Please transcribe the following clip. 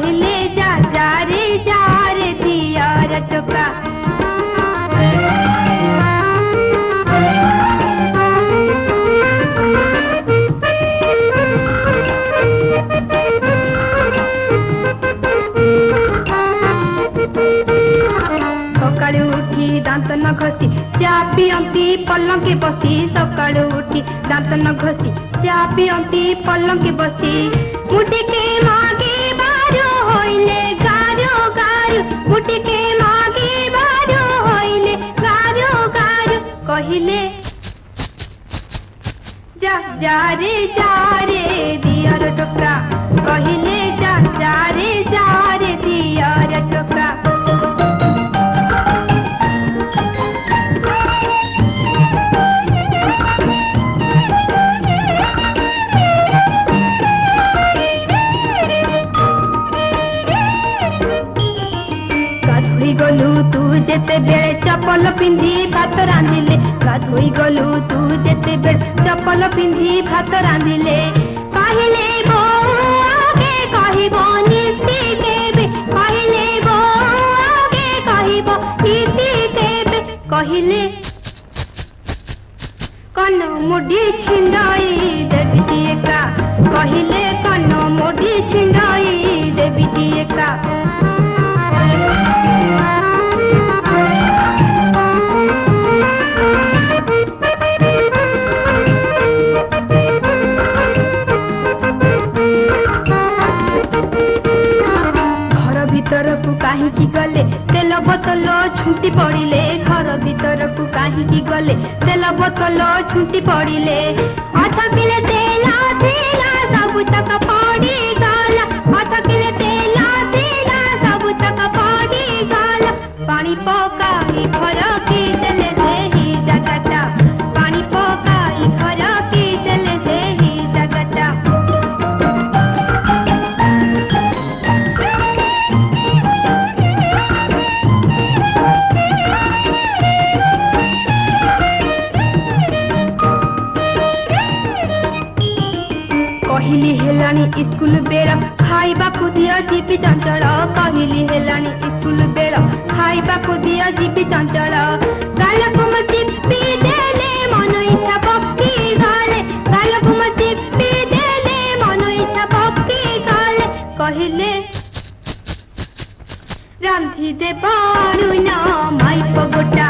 कहले जा जा रे दियर टोका। सकाळु उठी दांत न घसी चा पियंती पलंके बसी। सकाळु उठी दांत न घसी चा पियंती पलंके बसी। मुटिके मागे बारो होइले गारो गारो। मुटिके मागे बारो होइले गारो गारो। कहिले जा जा रे दियर टोका। कहिले जा जा रे दियर टोका। गलु तू जेते बेले चपल पिंधी भात रांधिले। गाधोई गलु तू जेते बेले चपल पिंधी भात रांधिले। कहले बो आगे कहिबो नीति केबे। कहले बो आगे कहिबो नीति केबे। कहिले कन मुडी छिंडाई देवी एका। कहिले कन मुडी छिंडाई देवी एका। काहींकी गले तेल बोतल छुंटी पड़िले। घर भीतर को काहींकी गले तेल बोतल छुंटी पड़िले। अध किले तेल थिला सब तक पड़ी गला। अध किले तेल थिला सब तक पड़ी गला। पानी पकाई घर की देले सेही जगटा। पानी पकाई घर की देले सेही जगटा। कहली हेलानी स्कूल बेला खाइबा को दिया जीपी चंचल। कहली हेलानी स्कूल बेला खाइबा को दिया जीपी चंचल। गाल को चिप्पी देले मन इच्छा पक्की गाले। गाल को चिप्पी देले मन इच्छा पक्की गाले। कहले रांधी दे बाणु ना माइप गोटा।